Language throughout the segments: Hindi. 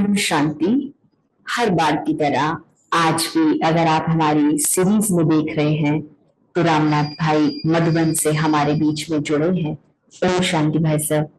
ओम शांति। हर बार की तरह आज भी अगर आप हमारी सीरीज में देख रहे हैं तो रामनाथ भाई मधुबन से हमारे बीच में जुड़े हैं। ओम शांति भाई साहब।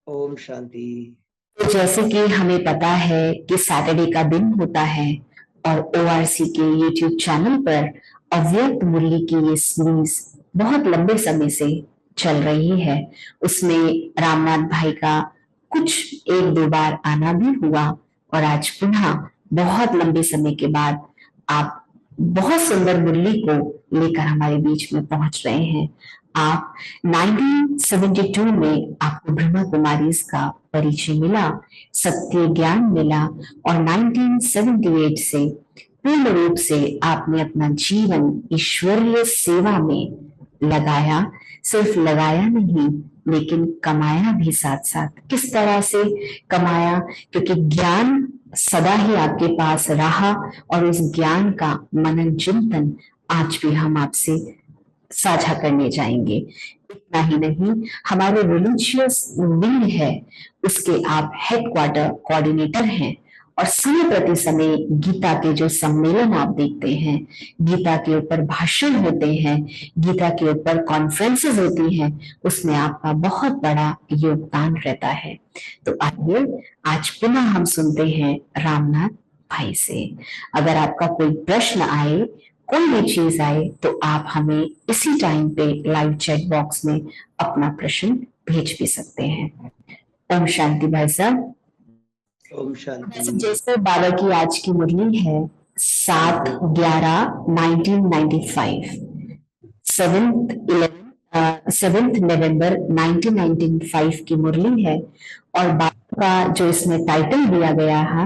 ओम शांति। तो जैसे कि हमें पता है कि सैटरडे का दिन होता है और ओआरसी के यूट्यूब चैनल पर अव्यक्त मुरली की ये सीरीज बहुत लंबे समय से चल रही है। उसमें रामनाथ भाई का कुछ एक दो बार आना भी हुआ और आज पुनः बहुत लंबे समय के बाद आप बहुत सुंदर मुरली को लेकर हमारे बीच में पहुंच रहे हैं। आप 1972 में आपको ब्रह्मा कुमारी का परिचय मिला, सत्य ज्ञान मिला और 1978 से पूर्ण रूप से आपने अपना जीवन ईश्वरीय सेवा में लगाया। सिर्फ लगाया नहीं लेकिन कमाया भी साथ साथ। किस तरह से कमाया? क्योंकि ज्ञान सदा ही आपके पास रहा और उस ज्ञान का मनन चिंतन आज भी हम आपसे साझा करने जाएंगे। इतना ही नहीं, हमारे रिलीजियस विंग है उसके आप हेडक्वार्टर कोऑर्डिनेटर हैं और समय प्रति समय गीता के जो सम्मेलन आप देखते हैं, गीता के ऊपर भाषण होते हैं, गीता के ऊपर कॉन्फ्रेंसेस होती हैं, उसमें आपका बहुत बड़ा योगदान रहता है। तो आइए आज पुनः हम सुनते हैं रामनाथ भाई से। अगर आपका कोई प्रश्न आए, कोई भी चीज आए तो आप हमें इसी टाइम पे लाइव चैट बॉक्स में अपना प्रश्न भेज भी सकते हैं। ओम शांति भाई साहब। ओम शांति। जैसे बाबा की आज की मुरली है 7/11/1995, 7 नवंबर 1995 की मुरली है और बाबा का जो इसमें टाइटल दिया गया है,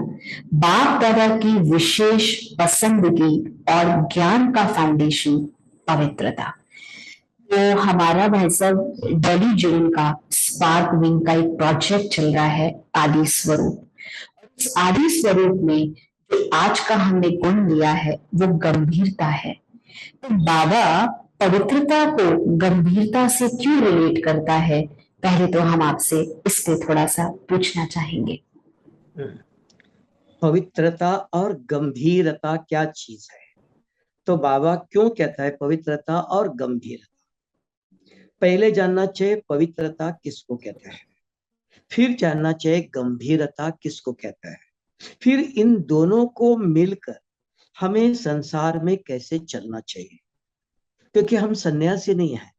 बाप दादा की विशेष पसंद की और ज्ञान का फाउंडेशन पवित्रता। तो हमारा भाई साहब दिल्ली जोन का स्पार्क विंग का एक प्रोजेक्ट चल रहा है आदि स्वरूप। इस आदि स्वरूप में जो आज का हमने गुण लिया है वो गंभीरता है। तो बाबा पवित्रता को गंभीरता से क्यों रिलेट करता है, पहले तो हम आपसे इस पे थोड़ा सा पूछना चाहेंगे। पवित्रता और गंभीरता क्या चीज है? तो बाबा क्यों कहता है पवित्रता और गंभीरता? पहले जानना चाहिए पवित्रता किसको कहता है, फिर जानना चाहिए गंभीरता किसको कहता है, फिर इन दोनों को मिलकर हमें संसार में कैसे चलना चाहिए। क्योंकि हम सन्यासी नहीं हैं,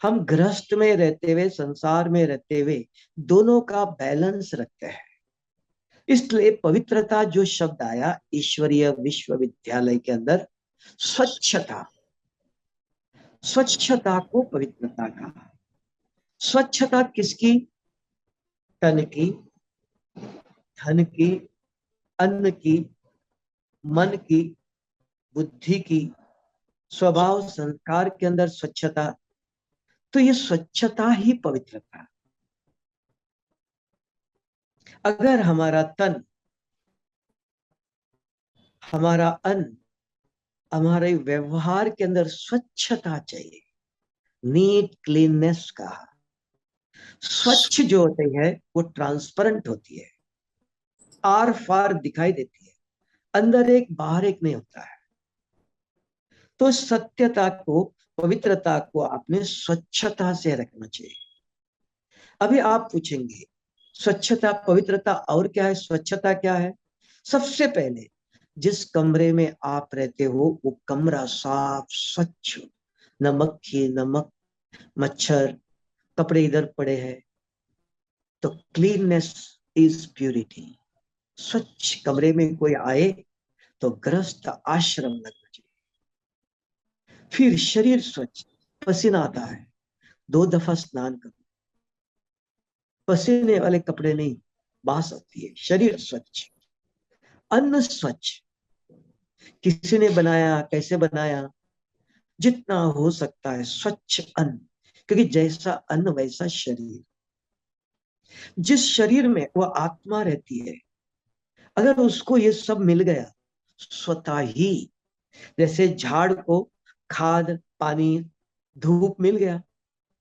हम गृहस्थ में रहते हुए, संसार में रहते हुए दोनों का बैलेंस रखते हैं। इसलिए पवित्रता जो शब्द आया ईश्वरीय विश्वविद्यालय के अंदर, स्वच्छता, स्वच्छता को पवित्रता कहा। स्वच्छता किसकी? तन की, धन की, अन्न की, मन की, बुद्धि की, स्वभाव संस्कार के अंदर स्वच्छता। तो ये स्वच्छता ही पवित्रता। अगर हमारा तन, हमारा अन्न, हमारे व्यवहार के अंदर स्वच्छता चाहिए, नीट क्लीननेस का। स्वच्छ जो होती है वो ट्रांसपेरेंट होती है, आर फार दिखाई देती है, अंदर एक बाहर एक नहीं होता है। तो सत्यता को, पवित्रता को आपने स्वच्छता से रखना चाहिए। अभी आप पूछेंगे स्वच्छता पवित्रता और क्या है, स्वच्छता क्या है? सबसे पहले जिस कमरे में आप रहते हो वो कमरा साफ स्वच्छ, न मक्खी न मच्छर, कपड़े इधर पड़े हैं। तो क्लीननेस इज प्यूरिटी। स्वच्छ कमरे में कोई आए तो गृहस्थ आश्रम लगना चाहिए। फिर शरीर स्वच्छ, पसीना आता है 2 दफा स्नान करो, पसीने वाले कपड़े नहीं, बास आती है। शरीर स्वच्छ, अन्न स्वच्छ, किसी ने बनाया, कैसे बनाया, जितना हो सकता है स्वच्छ अन्न। क्योंकि जैसा अन्न वैसा शरीर। जिस शरीर में वो आत्मा रहती है, अगर उसको ये सब मिल गया स्वतः ही, जैसे झाड़ को खाद, पानी, धूप मिल गया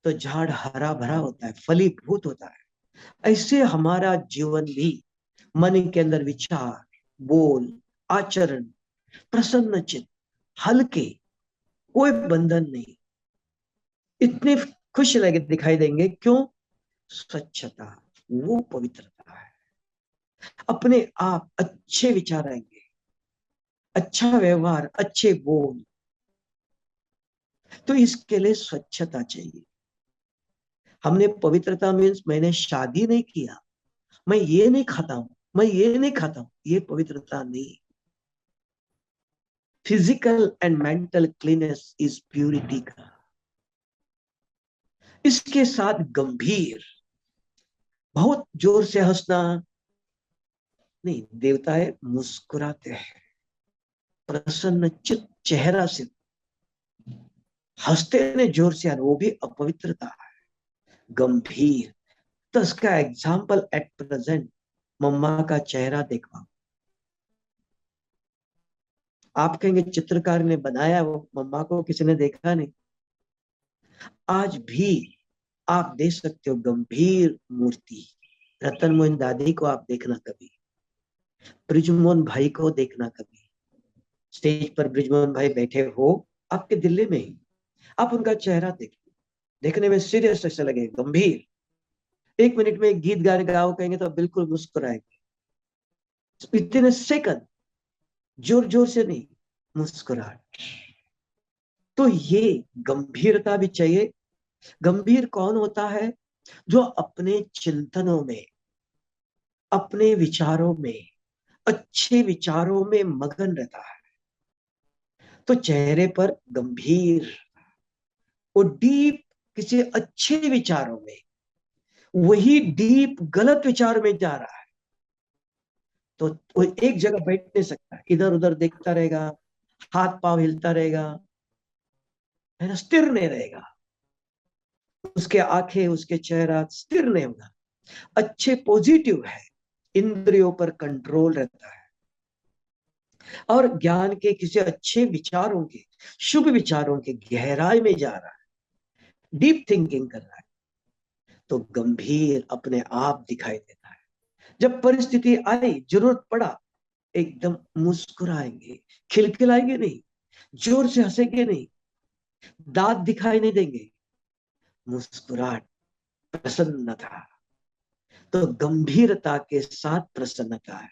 तो झाड़ हरा भरा होता है, फलीभूत होता है। ऐसे हमारा जीवन भी, मन के अंदर विचार, बोल, आचरण प्रसन्न चित्त, हल्के, कोई बंधन नहीं, इतने खुश लगे दिखाई देंगे। क्यों? स्वच्छता, वो पवित्रता है। अपने आप अच्छे विचार आएंगे, अच्छा व्यवहार, अच्छे बोल। तो इसके लिए स्वच्छता चाहिए। हमने पवित्रता मीन्स मैंने शादी नहीं किया, मैं ये नहीं खाता हूं, मैं ये नहीं खाता हूं, ये पवित्रता नहीं। Physical and mental cleanness is purity का। इसके साथ गंभीर, बहुत जोर से हंसना नहीं, देवता है मुस्कुराते हैं, प्रसन्न चित चेहरा से हंसते ने जोर से, वो भी अपवित्रता है। गंभीर, तो इसका एग्जाम्पल एट प्रेजेंट मम्मा का चेहरा देखा। आप कहेंगे चित्रकार ने बनाया, वो मम्मा को किसी ने देखा नहीं। आज भी आप देख सकते हो गंभीर मूर्ति। रतन मोहन दादी को आप देखना कभी, ब्रिजमोहन भाई को देखना कभी। स्टेज पर ब्रिजमोहन भाई बैठे हो आपके दिल्ली में ही, आप उनका चेहरा देखिए, देखने में सीरियस ऐसे लगे, गंभीर। 1 मिनट में एक गीत गाने गाओ कहेंगे तो बिल्कुल मुस्कुराएंगे, इतने सेकंड, जोर जोर से नहीं, मुस्कुराहट। तो ये गंभीरता भी चाहिए। गंभीर कौन होता है? जो अपने चिंतनों में, अपने विचारों में, अच्छे विचारों में मगन रहता है। तो चेहरे पर गंभीर, वो डीप किसी अच्छे विचारों में, वही डीप गलत विचार में जा रहा है। तो वो एक जगह बैठ नहीं सकता, इधर उधर देखता रहेगा, हाथ पांव हिलता रहेगा, है ना, स्थिर नहीं रहेगा। उसके आंखें, उसके चेहरा स्थिर नहीं होगा। अच्छे पॉजिटिव है, इंद्रियों पर कंट्रोल रहता है, और ज्ञान के किसी अच्छे विचारों के, शुभ विचारों के गहराई में जा रहा है, डीप थिंकिंग कर रहा है। तो गंभीर अपने आप दिखाई देता है। जब परिस्थिति आई, जरूरत पड़ा, एकदम मुस्कुराएंगे, खिलखिलाएंगे नहीं, जोर से हंसेंगे नहीं, दांत दिखाई नहीं देंगे, मुस्कुराहट, प्रसन्नता। तो गंभीरता के साथ प्रसन्नता है।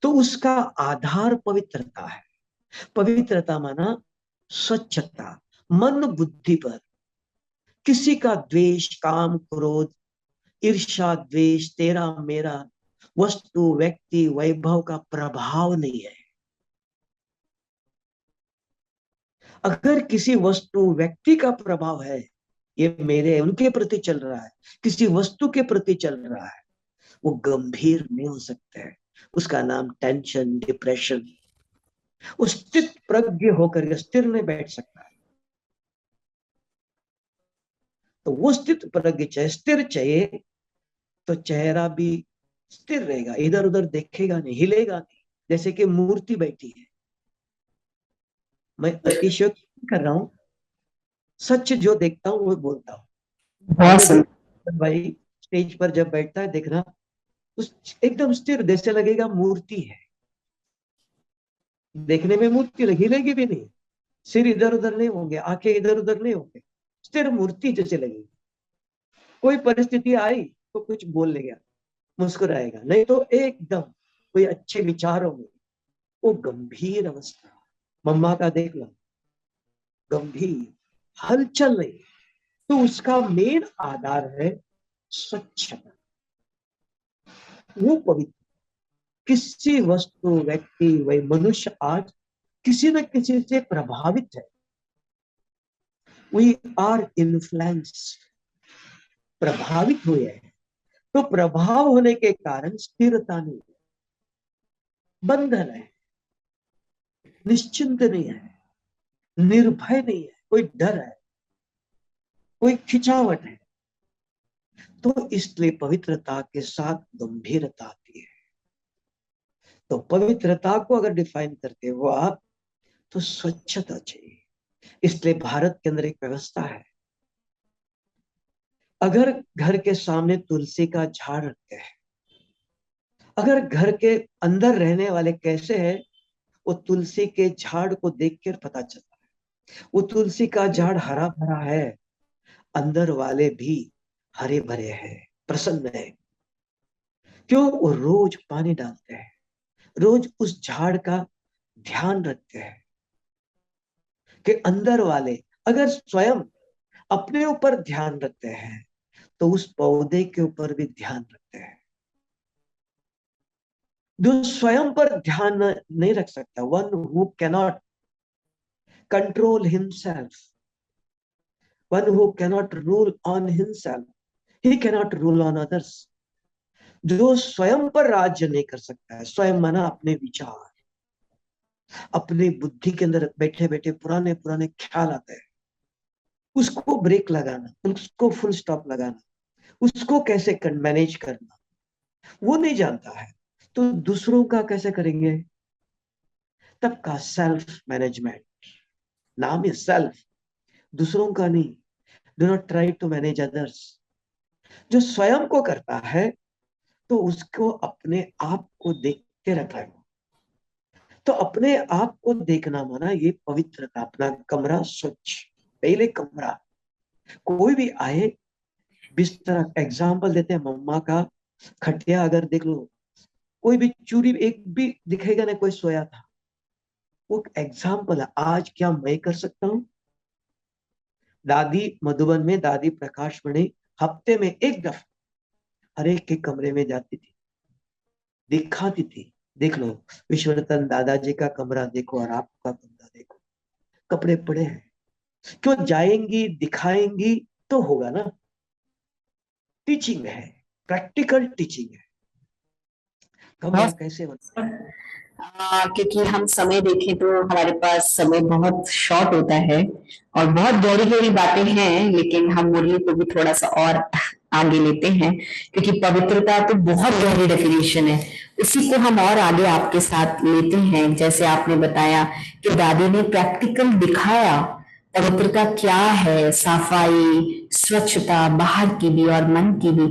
तो उसका आधार पवित्रता है। पवित्रता माना स्वच्छता, मन बुद्धि पर किसी का द्वेष, काम, क्रोध, ईर्ष्या, द्वेष, तेरा मेरा, वस्तु, व्यक्ति, वैभव का प्रभाव नहीं है। अगर किसी वस्तु, व्यक्ति का प्रभाव है, ये मेरे उनके प्रति चल रहा है, किसी वस्तु के प्रति चल रहा है, वो गंभीर नहीं हो सकता है। उसका नाम टेंशन, डिप्रेशन। वो स्थित प्रज्ञ होकर स्थिर नहीं बैठ सकता है। तो वो स्थित प्रज्ञ चाहिए, स्थिर चाहिए। तो चेहरा भी स्थिर रहेगा, इधर उधर देखेगा नहीं, हिलेगा नहीं, जैसे कि मूर्ति बैठी है। मैं अतिशय कर रहा हूं, सच जो देखता हूं वो बोलता हूं। बहुत आपने सुंदर। देखा भाई, स्टेज पर जब बैठता है देखना, उस एकदम स्थिर, जैसे लगेगा मूर्ति है। देखने में मूर्ति लगी, हिलेगी भी नहीं, सिर इधर उधर नहीं होंगे, आंखें इधर उधर नहीं होंगे, स्थिर मूर्ति जैसे लगेगी। कोई परिस्थिति आई तो कुछ बोल लेगा, मुस्कुराएगा, नहीं तो एकदम कोई अच्छे विचारों में, वो गंभीर अवस्था। मम्मा का देख लो, गंभीर, हलचल नहीं। तो उसका मेन आधार है स्वच्छता, वो पवित्र। किसी वस्तु, व्यक्ति, वही मनुष्य आज किसी न किसी से प्रभावित है। वी आर इन्फ्लुएंस्ड, प्रभावित हुए हैं। तो प्रभाव होने के कारण स्थिरता नहीं है, बंधन है, निश्चिंत नहीं है, निर्भय नहीं है, कोई डर है, कोई खिंचावट है। तो इसलिए पवित्रता के साथ गंभीरता आती है। तो पवित्रता को अगर डिफाइन करते हो आप, तो स्वच्छता चाहिए। इसलिए भारत के अंदर एक व्यवस्था है, अगर घर के सामने तुलसी का झाड़ रखते हैं, अगर घर के अंदर रहने वाले कैसे हैं, वो तुलसी के झाड़ को देखकर पता चलता है। वो तुलसी का झाड़ हरा भरा है, अंदर वाले भी हरे भरे हैं, प्रसन्न है। क्यों? वो रोज पानी डालते हैं, रोज उस झाड़ का ध्यान रखते हैं कि अंदर वाले अगर स्वयं अपने ऊपर ध्यान रखते हैं तो उस पौधे के ऊपर भी ध्यान रखते हैं। जो स्वयं पर ध्यान नहीं रख सकता, one who cannot control himself, one who cannot rule on himself, he cannot rule on others. जो स्वयं पर राज्य नहीं कर सकता है, स्वयं माना अपने विचार, अपनी बुद्धि के अंदर बैठे बैठे पुराने पुराने ख्याल आते हैं, उसको ब्रेक लगाना, उसको फुल स्टॉप लगाना, उसको कैसे मैनेज करना, वो नहीं जानता है। तो दूसरों का कैसे करेंगे? तब का सेल्फ मैनेजमेंट, नाम है सेल्फ, दूसरों का नहीं। Do not try to manage others. जो स्वयं को करता है तो उसको अपने आप को देखते रहता है। तो अपने आप को देखना माना ये पवित्रता, अपना कमरा स्वच्छ, पहले कमरा। कोई भी आए, बिस्तर एग्जाम्पल देते हैं, मम्मा का खटिया अगर देख लो, कोई भी चूड़ी एक भी दिखेगा ना कोई सोया था, वो एग्जाम्पल है। आज क्या मैं कर सकता हूँ? दादी मधुबन में, दादी प्रकाश मणि हफ्ते में एक दफा हर एक के कमरे में जाती थी, दिखाती थी, देख लो विश्वरतन दादाजी का कमरा देखो और आपका कमरा देखो, कपड़े पड़े हैं। क्यों जाएंगी, दिखाएंगी तो होगा ना। टीचिंग है, प्रैक्टिकल टीचिंग है। कमरा बहुत कैसे बना? क्योंकि हम समय देखें तो हमारे पास समय बहुत शॉर्ट होता है और बहुत गहरी गहरी बातें हैं, लेकिन हम मुरली को भी थोड़ा सा और आगे लेते हैं, क्योंकि पवित्रता तो बहुत गहरी डेफिनेशन है। उसी को हम और आगे आपके साथ लेते हैं। जैसे आपने बताया कि दादी ने प्रैक्टिकल दिखाया पवित्रता क्या है, सफाई, स्वच्छता, बाहर की भी और मन की भी।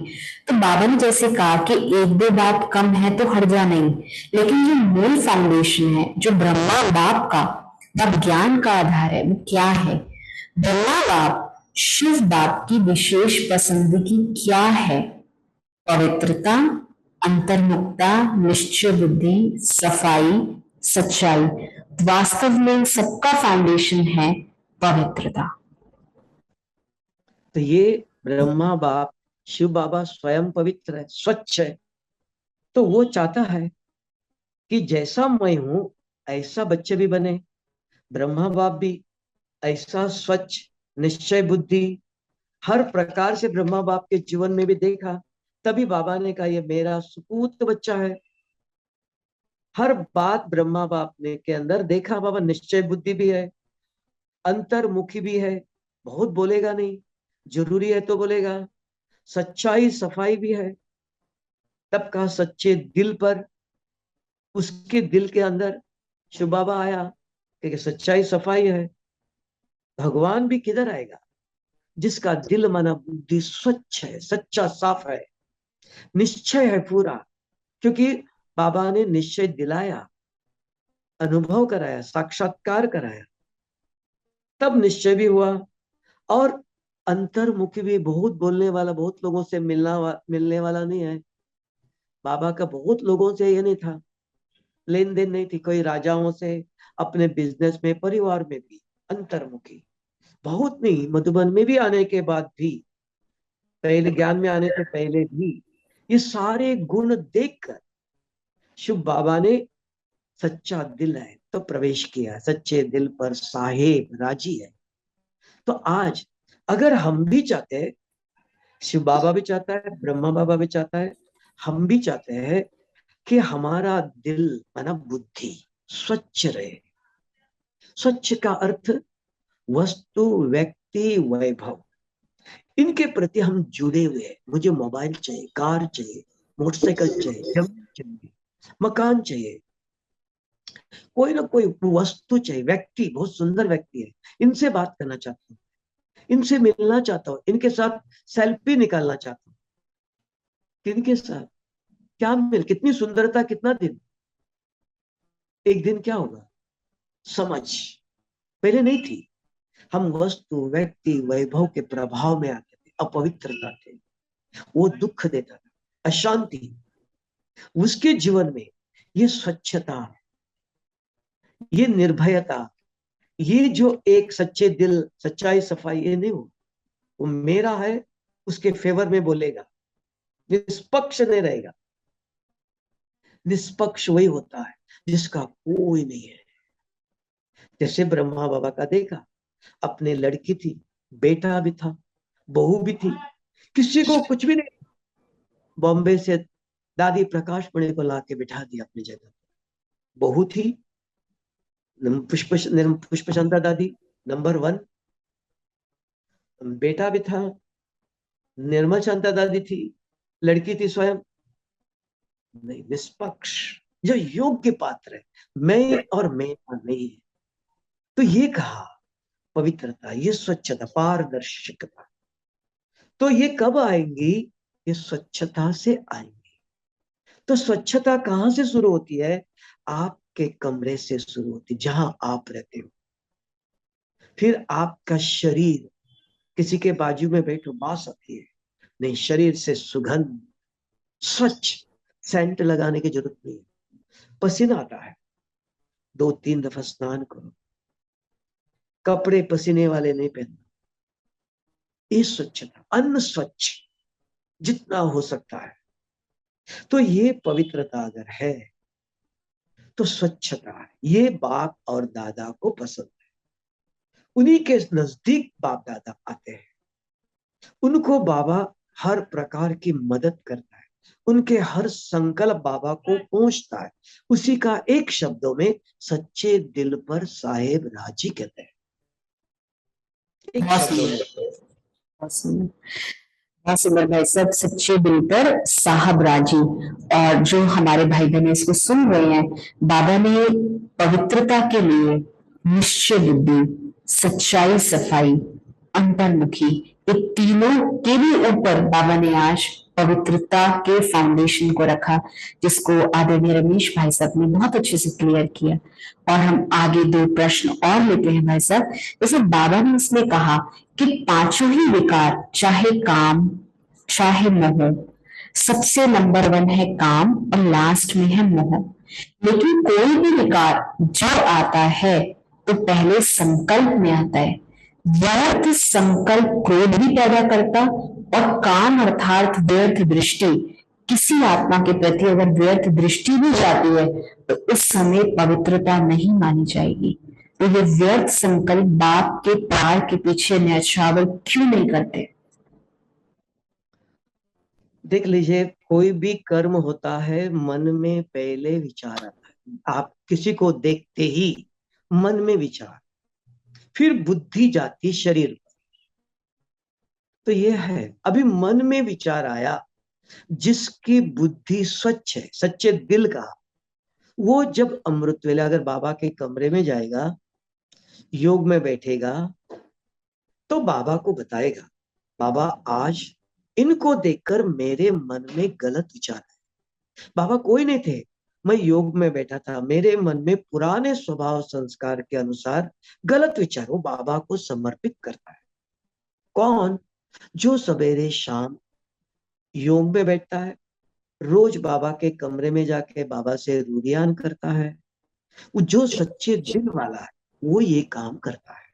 तो बाबा ने जैसे कहा कि एक दो बात कम है तो हट जा नहीं, लेकिन जो मूल फाउंडेशन है, जो ब्रह्मा बाप का तब ज्ञान का आधार है, वो क्या है? ब्रह्मा बाप शिव बाप की विशेष पसंदगी क्या है? पवित्रता, अंतर्मुखता, निश्चय बुद्धि, सफाई, सच्चाई। वास्तव में सबका फाउंडेशन है पवित्रता। तो ये ब्रह्मा बाप शिव बाबा स्वयं पवित्र है, स्वच्छ है। तो वो चाहता है कि जैसा मैं हूं ऐसा बच्चे भी बने, ब्रह्मा बाप भी ऐसा स्वच्छ, निश्चय बुद्धि, हर प्रकार से ब्रह्मा बाप के जीवन में भी देखा। तभी बाबा ने कहा ये मेरा सुपूत बच्चा है। हर बात ब्रह्मा बाप ने के अंदर देखा। बाबा निश्चय बुद्धि भी है, अंतर्मुखी भी है, बहुत बोलेगा नहीं, जरूरी है तो बोलेगा। सच्चाई सफाई भी है, तब कहा सच्चे दिल पर, उसके दिल के अंदर शिव बाबा आया क्योंकि सच्चाई सफाई है। भगवान भी किधर आएगा? जिसका दिल माना बुद्धि स्वच्छ है, सच्चा साफ है, निश्चय है पूरा। क्योंकि बाबा ने निश्चय दिलाया, अनुभव कराया, साक्षात्कार कराया, तब निश्चय भी हुआ। और अंतर्मुखी भी, बहुत बोलने वाला, बहुत लोगों से मिलने वाला नहीं है। बाबा का बहुत लोगों से ये नहीं था, लेन देन नहीं थी, कोई राजाओं से, अपने बिजनेस में, परिवार में भी अंतर्मुखी बहुत नहीं। मधुबन में भी आने के बाद भी, पहले ज्ञान में आने से पहले भी, ये सारे गुण देखकर शिव बाबा ने सच्चा दिल है तो प्रवेश किया। सच्चे दिल पर साहेब राजी है। तो आज अगर हम भी चाहते हैं, शिव बाबा भी चाहता है, ब्रह्मा बाबा भी चाहता है, हम भी चाहते हैं कि हमारा दिल माना बुद्धि स्वच्छ रहे। स्वच्छ का अर्थ वस्तु, व्यक्ति, वैभव, इनके प्रति हम जुड़े हुए हैं। मुझे मोबाइल चाहिए, कार चाहिए, मोटरसाइकिल चाहिए, जमीन चाहिए, मकान चाहिए, कोई ना कोई वस्तु चाहिए, व्यक्ति बहुत सुंदर व्यक्ति है, इनसे बात करना चाहता हूँ। इनसे मिलना चाहता हूं, इनके साथ सेल्फी निकालना चाहता हूं। किनके साथ? क्या मिल, कितनी सुंदरता, कितना दिन। एक दिन क्या होगा? समझ पहले नहीं थी। हम वस्तु, व्यक्ति, वैभव के प्रभाव में आते थे, अपवित्रता थे, वो दुख देता था, अशांति। उसके जीवन में ये स्वच्छता, ये निर्भयता, ये जो एक सच्चे दिल, सच्चाई, सफाई, ये नहीं हो। वो मेरा है, उसके फेवर में बोलेगा, निष्पक्ष नहीं रहेगा। निष्पक्ष वही होता है जिसका कोई नहीं है। जैसे ब्रह्मा बाबा का देखा, अपने लड़की थी, बेटा भी था, बहू भी थी, किसी को कुछ भी नहीं। बॉम्बे से दादी प्रकाश मणि को लाके बिठा दिया अपनी जगह। बहू थी पुष्पचंदा दादी नंबर 1, बेटा भी था, निर्मल चंदा दादी थी, लड़की थी स्वयं। नहीं, निष्पक्ष, जो योग्य पात्र है, मैं और मेरा नहीं है। तो ये कहा पवित्रता, ये स्वच्छता, पारदर्शिकता। तो ये कब आएंगी? ये स्वच्छता से आएंगी। तो स्वच्छता कहां से शुरू होती है? आपके कमरे से शुरू होती है, जहां आप रहते हो। फिर आपका शरीर, किसी के बाजू में बैठो, बास आती है, नहीं, शरीर से सुगंध, स्वच्छ, सेंट लगाने की जरूरत नहीं है। पसीना आता है, 2-3 दफा स्नान करो, कपड़े पसीने वाले नहीं पहनना। ये स्वच्छता, अन्न स्वच्छ जितना हो सकता है। तो ये पवित्रता अगर है तो स्वच्छता है। ये बाप और दादा को पसंद है, उन्हीं के नजदीक बाप दादा आते हैं, उनको बाबा हर प्रकार की मदद करता है, उनके हर संकल्प बाबा को पहुंचता है। उसी का एक शब्दों में सच्चे दिल पर साहेब राजी कहते हैं, एक बहुत शब्दों सुंदर, में। बहुत सुंदर, बहुत सुंदर भाई साहब, सच्चे दिल पर साहब राजी। और जो हमारे भाई बहन इसको सुन रहे हैं, बाबा ने पवित्रता के लिए निश्चय बुद्धि, सच्चाई, सफाई, अंतर्मुखी, ये तीनों के भी ऊपर बाबा ने आज पवित्रता के फाउंडेशन को रखा, जिसको आदरणीय रमेश भाई साहब ने बहुत अच्छे से क्लियर किया। और हम आगे 2 प्रश्न और लेते हैं भाई साहब। जैसे बाबा ने इसमें कहा कि पांचों ही विकार, चाहे काम, चाहे मोह, सबसे नंबर 1 है काम और लास्ट में है मोह। लेकिन कोई भी विकार जब आता है तो पहले संकल्प में आता है। व्यर्थ संकल्प क्रोध भी पैदा करता, और काम अर्थात व्यर्थ दृष्टि, किसी आत्मा के प्रति अगर व्यर्थ दृष्टि भी जाती है तो उस समय पवित्रता नहीं मानी जाएगी। तो ये व्यर्थ संकल्प बाप के प्यार के पीछे न्यौछावर क्यों नहीं करते? देख लीजिए, कोई भी कर्म होता है, मन में पहले विचार आता है। आप किसी को देखते ही मन में विचार, फिर बुद्धि जाती शरीर पर। तो ये है, अभी मन में विचार आया, जिसकी बुद्धि स्वच्छ है, सच्चे दिल का, वो जब अमृत वेला अगर बाबा के कमरे में जाएगा, योग में बैठेगा, तो बाबा को बताएगा, बाबा आज इनको देखकर मेरे मन में गलत विचार है। बाबा कोई नहीं थे, मैं योग में बैठा था, मेरे मन में पुराने स्वभाव संस्कार के अनुसार गलत विचार। वो बाबा को समर्पित करता है। कौन? जो सवेरे शाम योग में बैठता है, रोज बाबा के कमरे में जाके बाबा से रूरियान करता है, वो जो सच्चे दिल वाला है, वो ये काम करता है।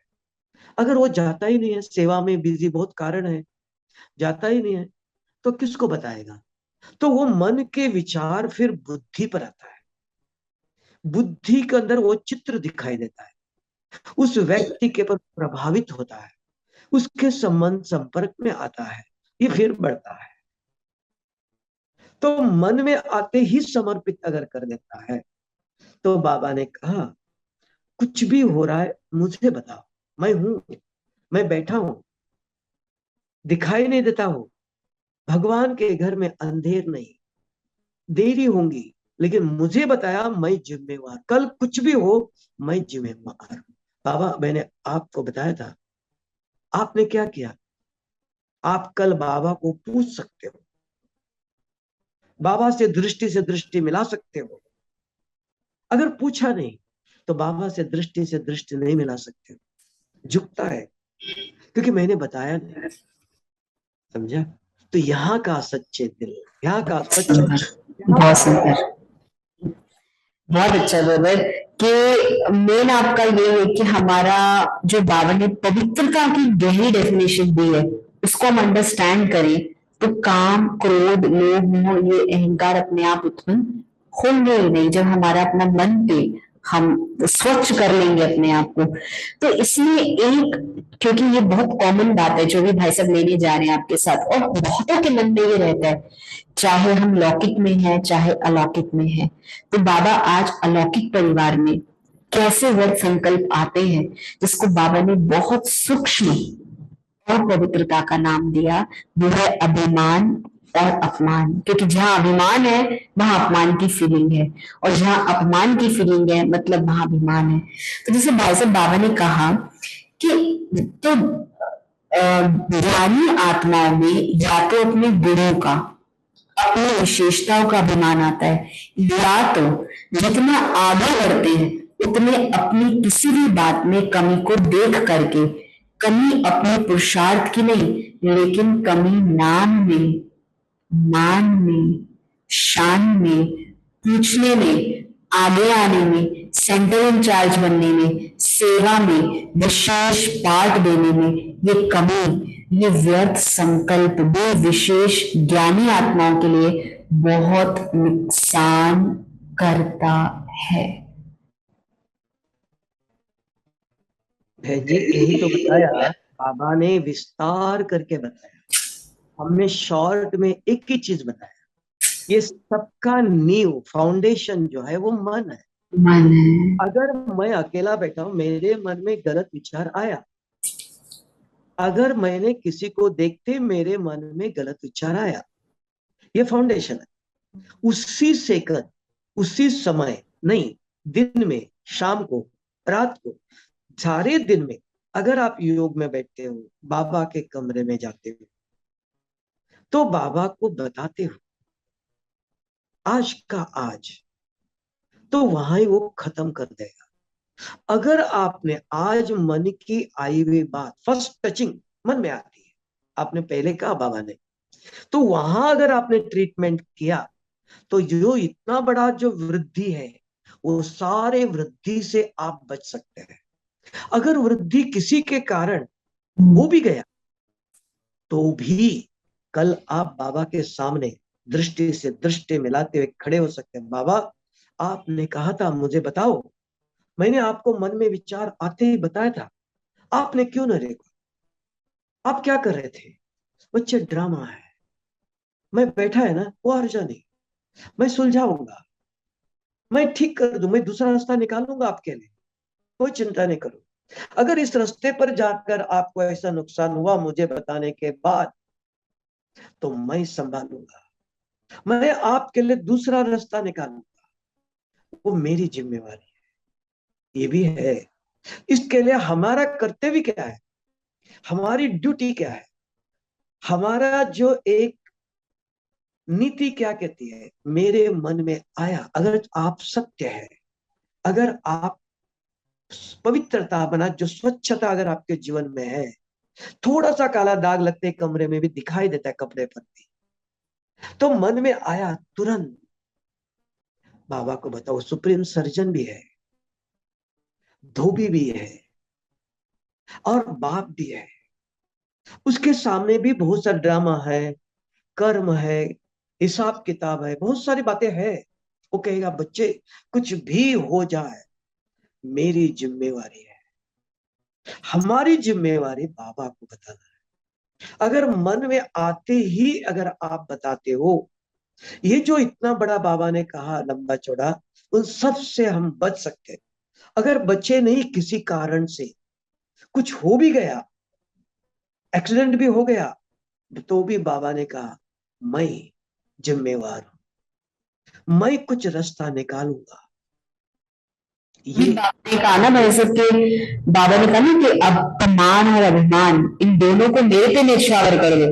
अगर वो जाता ही नहीं है, सेवा में बिजी, बहुत कारण है, जाता ही नहीं है, तो किसको बताएगा? तो वो मन के विचार फिर बुद्धि पर आता है, बुद्धि के अंदर वो चित्र दिखाई देता है, उस व्यक्ति के पर प्रभावित होता है, उसके संबंध संपर्क में आता है, ये फिर बढ़ता है। तो मन में आते ही समर्पित अगर कर देता है, तो बाबा ने कहा कुछ भी हो रहा है मुझे बताओ, मैं हूं, मैं बैठा हूं, दिखाई नहीं देता हूं। भगवान के घर में अंधेर नहीं, देरी होंगी, लेकिन मुझे बताया, मैं जिम्मेवार, कल कुछ भी हो मैं जिम्मेवार हूं। बाबा मैंने आपको बताया था, आपने क्या किया? आप कल बाबा को पूछ सकते हो, बाबा से दृष्टि मिला सकते हो। अगर पूछा नहीं तो बाबा से दृष्टि नहीं मिला सकते हो। झुकता है क्योंकि मैंने बताया नहीं, समझा? तो यहाँ का सच्चे दिल, यहाँ का सच्चा, सुंदर, यहाँ बहुत का सुंदर, बहुत अच्छा ब्रदर। कि मेन आपका ये है कि हमारा जो बाबा ने पवित्रता की गहरी डेफिनेशन दी है उसको हम अंडरस्टैंड करें तो काम, क्रोध, लोभ, मोह, ये अहंकार अपने आप उत्पन्न होंगे ही नहीं जब हमारा अपना मन पे हम स्वच्छ कर लेंगे अपने आप को। तो इसलिए एक, क्योंकि ये बहुत कॉमन बात है जो भी भाई साहब लेने जा रहे हैं आपके साथ, और बहुतों के मन में ये रहता है, चाहे हम लौकिक में हैं चाहे अलौकिक में हैं। तो बाबा आज अलौकिक परिवार में कैसे व्रत संकल्प आते हैं जिसको बाबा ने बहुत सूक्ष्म और पवित्रता का नाम दिया, वो है अभिमान और अपमान। क्योंकि जहां अभिमान है वहां अपमान की फीलिंग है, और जहां अपमान की फीलिंग है मतलब वहां अभिमान है। तो जैसे भाई साहब बाबा ने कहा कि तो ज्ञानी आत्माओं में या तो अपने गुणों का, अपनी विशेषताओं का अभिमान आता है, या तो जितना आगे बढ़ते हैं उतने अपनी किसी भी बात में कमी को देख करके, कमी अपने पुरुषार्थ की नहीं लेकिन कमी नाम में, मान में, शान में, पूछने में, आगे आने में, सेंटर इंचार्ज बनने में, सेवा में, विशेष पाठ देने में, ये कमी, ये व्यर्थ संकल्प भी विशेष ज्ञानी आत्माओं के लिए बहुत नुकसान करता है। जी यही तो बताया, बाबा ने विस्तार करके बताया, हमने शॉर्ट में एक ही चीज बताया। ये सबका नींव, फाउंडेशन जो है वो मन है। मन है। अगर मैं अकेला बैठा हूं, मेरे मन में गलत विचार आया, अगर मैंने किसी को देखते मेरे मन में गलत विचार आया, ये फाउंडेशन है। उसी सेकंड, उसी समय नहीं, दिन में, शाम को, रात को, सारे दिन में अगर आप योग में बैठते हो, बाबा के कमरे में जाते हो, तो बाबा को बताते हो आज का आज, तो वहां ही वो खत्म कर देगा। अगर आपने आज मन की आई हुई बात, फर्स्ट टचिंग मन में आती है, आपने पहले कहा बाबा ने, तो वहां अगर आपने ट्रीटमेंट किया तो जो इतना बड़ा जो वृद्धि है, वो सारे वृद्धि से आप बच सकते हैं। अगर वृद्धि किसी के कारण हो भी गया तो भी कल आप बाबा के सामने दृष्टि से दृष्टि मिलाते हुए खड़े हो सकते हैं। बाबा, आपने कहा था मुझे बताओ, मैंने आपको मन में विचार आते ही बताया था, आपने क्यों न देखा? आप क्या कर रहे थे? बच्चे ड्रामा है, मैं बैठा है ना, वो हर्जा नहीं, मैं सुलझाऊंगा, मैं ठीक कर दूं, मैं दूसरा रास्ता निकालूंगा आपके लिए, कोई चिंता नहीं करो। अगर इस रास्ते पर जाकर आपको ऐसा नुकसान हुआ मुझे बताने के बाद, तो मैं संभालूंगा, मैं आपके लिए दूसरा रास्ता निकालूंगा, वो मेरी जिम्मेवारी है। ये भी है, इसके लिए हमारा कर्तव्य क्या है, हमारी ड्यूटी क्या है, हमारा जो एक नीति क्या कहती है। मेरे मन में आया, अगर आप सत्य है, अगर आप पवित्रता बना, जो स्वच्छता अगर आपके जीवन में है, थोड़ा सा काला दाग लगते कमरे में भी दिखाई देता है, कपड़े पर भी, तो मन में आया तुरंत बाबा को बताओ। सुप्रीम सर्जन भी है, धोबी भी है, और बाप भी है, उसके सामने भी बहुत सारा ड्रामा है, कर्म है, हिसाब किताब है, बहुत सारी बातें हैं। वो कहेगा बच्चे कुछ भी हो जाए मेरी जिम्मेवारी है, हमारी जिम्मेवारी बाबा को बताना है। अगर मन में आते ही अगर आप बताते हो, ये जो इतना बड़ा बाबा ने कहा लंबा चौड़ा, उन सब से हम बच सकते हैं। अगर बचे नहीं, किसी कारण से कुछ हो भी गया, एक्सीडेंट भी हो गया, तो भी बाबा ने कहा मैं जिम्मेवार हूं, मैं कुछ रास्ता निकालूंगा। ये ने कहा ना भाई साहब के, बाबा ने कहा ना कि अब अपमान और अभिमान इन दोनों को मेरे पे न्यौछावर कर दो,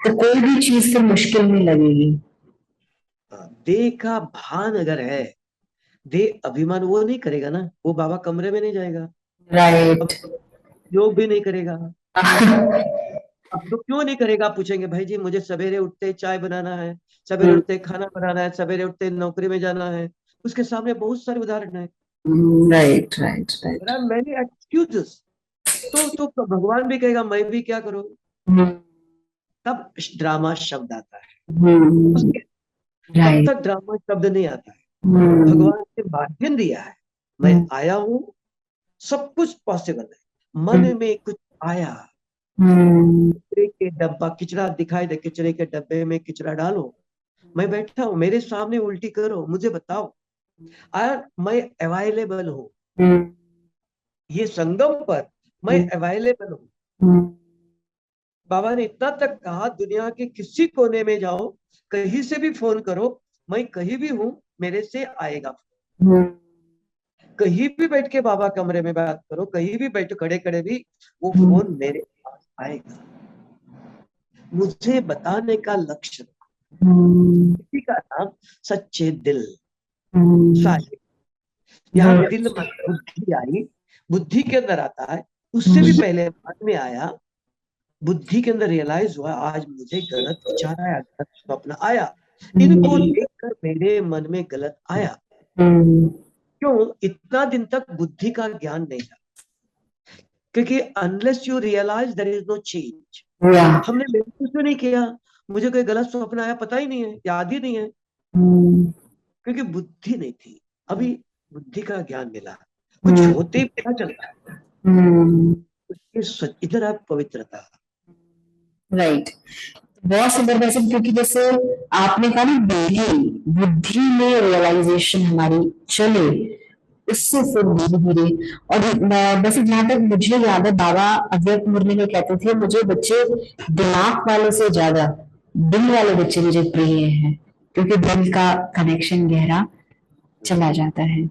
तो कोई भी चीज फिर मुश्किल नहीं लगेगी। देह का भान अगर है, देह अभिमान वो नहीं करेगा ना, वो बाबा कमरे में नहीं जाएगा, अब राइट। योग भी नहीं करेगा। अब तो क्यों नहीं करेगा, आप पूछेंगे भाई जी मुझे सवेरे उठते ही चाय बनाना है, सवेरे उठते ही खाना बनाना है, सवेरे उठते ही नौकरी में जाना है। उसके सामने बहुत सारे उदाहरण है। Right right right. Many excuses. तो भगवान भी कहेगा मैं भी क्या करूं। तब ड्रामा शब्द आता है, उसके तब राइट। तक ड्रामा शब्द नहीं आता है। भगवान ने माध्यम दिया है, मैं आया हूं, सब कुछ पॉसिबल है। मन में कुछ आया, कचरे के डब्बा, किचड़ा दिखाई दे, कचरे के डब्बे में किचड़ा डालो, मैं बैठा हूँ, मेरे सामने उल्टी करो, मुझे बताओ, और मैं अवेलेबल हूँ। ये संगम पर मैं अवेलेबल हूँ। बाबा ने इतना तक कहा, दुनिया के किसी कोने में जाओ, कहीं से भी फोन करो, मैं कहीं भी हूँ, मेरे से आएगा। कहीं भी बैठ के बाबा कमरे में बात करो, कहीं भी बैठो, खड़े खड़े भी वो फोन मेरे पास आएगा। मुझे बताने का लक्ष्य, इसी का नाम सच्चे दिल। यहाँ दिल में बुद्धि आई, बुद्धि के अंदर आता है, उससे भी पहले मन में आया, बुद्धि के अंदर रियलाइज हुआ आज मुझे गलत विचार आया, गलत स्वप्न आया, इनको देखकर मेरे मन में गलत आया। क्यों? इतना दिन तक बुद्धि का ज्ञान नहीं था, क्योंकि unless you realise there is no change. हमने महसूस भी नहीं किया, मुझे कोई गलत स्वप्न आया पता ही नहीं है, याद ही नहीं है, क्योंकि बुद्धि नहीं थी। अभी बुद्धि का ज्ञान मिला, कुछ होते ही पता चलता है। इधर आप पवित्रता। राइट। बहुत सुंदर वैसे, क्योंकि जैसे आपने कहा ना, बुद्धि बुद्धि में रियलाइजेशन हमारी चले, उससे फिर धीरे धीरे। और वैसे जहां तक मुझे याद है, बाबा अव्यक्त मुरली में कहते थे, मुझे बच्चे दिमाग वालों से ज्यादा दिल वाले बच्चे मुझे प्रिय हैं, क्योंकि दिल का कनेक्शन गहरा चला जाता है।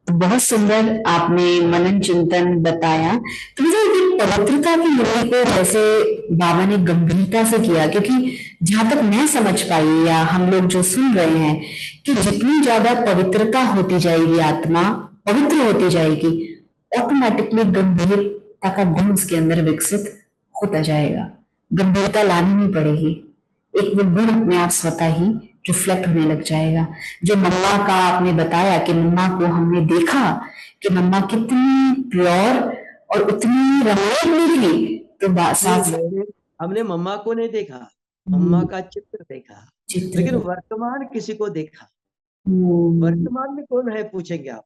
तो बहुत सुंदर आपने मनन चिंतन बताया। तो मुझे ये पवित्रता की मुरली को जैसे बाबा ने गंभीरता से किया, क्योंकि जहां तक मैं समझ पाई या हम लोग जो सुन रहे हैं, कि जितनी ज्यादा पवित्रता होती जाएगी, आत्मा पवित्र होती जाएगी, ऑटोमेटिकली गंभीरता का गुण उसके अंदर विकसित होता जाएगा। गंभीरता लानी नहीं पड़ेगी, एक वो गुण अपने आप स्वतः ही रिफ्लेक्ट होने लग जाएगा। जो मम्मा का आपने बताया कि मम्मा को हमने देखा कि मम्मा कितनी प्योर और उतनी रमणीक थी, तो नहीं, साथ हमने मम्मा को नहीं देखा, मम्मा का चित्र देखा, लेकिन चित्र। वर्तमान किसी को देखा। वर्तमान में कौन है पूछेंगे आप,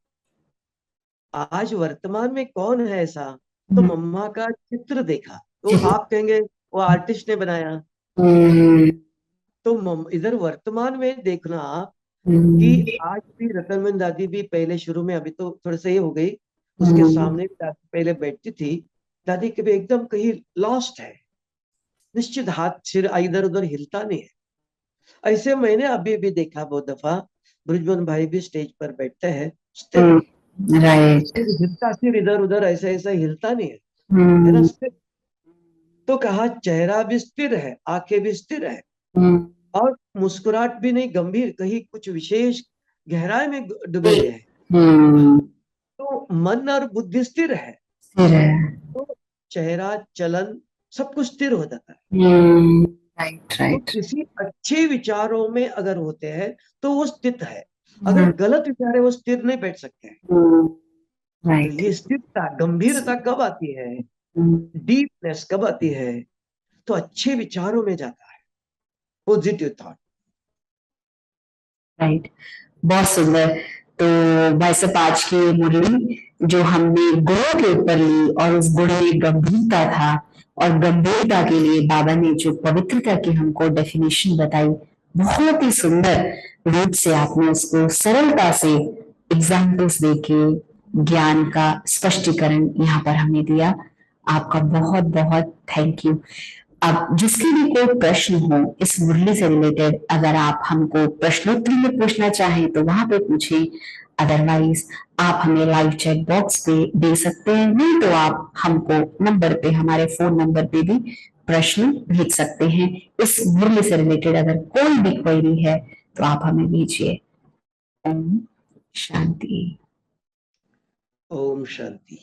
आज वर्तमान में कौन है ऐसा, तो मम्मा का चित्र देखा, तो चित्र। आप कहेंगे वो आर्टिस्ट ने बनाया। तो इधर वर्तमान में देखना आप, कि आज भी रतनमन दादी भी पहले शुरू में, अभी तो थोड़ा सा ये हो गई, उसके सामने भी दादी पहले बैठती थी, दादी कभी एकदम कहीं लॉस्ट है, निश्चित हाथ सिर इधर उधर हिलता नहीं है। ऐसे मैंने अभी भी देखा बहुत दफा, ब्रिजमोहन भाई भी स्टेज पर बैठते हैं, स्थिर, राइट। सिर हिलता, सिर इधर उधर ऐसा ऐसा हिलता नहीं है ना, स्थिर। तो कहा चेहरा भी स्थिर है, आंखें भी स्थिर है, और मुस्कुराहट भी नहीं गंभीर, कहीं कुछ विशेष गहराई में डूबे हुए हैं। तो मन और बुद्धि स्थिर है, तो चेहरा चलन सब कुछ स्थिर हो जाता है। राइट तो राइट। किसी अच्छे विचारों में अगर होते हैं तो वो स्थित है, अगर गलत विचार है वो स्थिर नहीं बैठ सकते हैं। तो राइट। ये स्थिरता, गंभीरता कब आती है, डीपनेस कब आती है, तो अच्छे विचारों में जाता है, पॉजिटिव थॉट। राइट। बहुत सुंदर। तो भाई साहब, आज की मुरली जो हमने गुणों के ऊपर ली, और उस गुण में गंभीरता था, और गंभीरता के लिए बाबा ने जो पवित्रता की हमको डेफिनेशन बताई, बहुत ही सुंदर रूप से आपने उसको सरलता से एग्जाम्पल्स देके ज्ञान का स्पष्टीकरण यहाँ पर हमें दिया। आपका बहुत बहुत थैंक यू। अब जिसके भी कोई प्रश्न हो इस मुरली से रिलेटेड, अगर आप हमको प्रश्नोत्तरी में पूछना चाहें तो वहां पे पूछें, अदरवाइज आप हमें लाइव चैट बॉक्स पे दे सकते हैं, नहीं तो आप हमको नंबर पे, हमारे फोन नंबर पे भी प्रश्न भेज सकते हैं। इस मुरली से रिलेटेड अगर कोई भी क्वेरी है तो आप हमें भेजिए। ओम शांति। ओम शांति।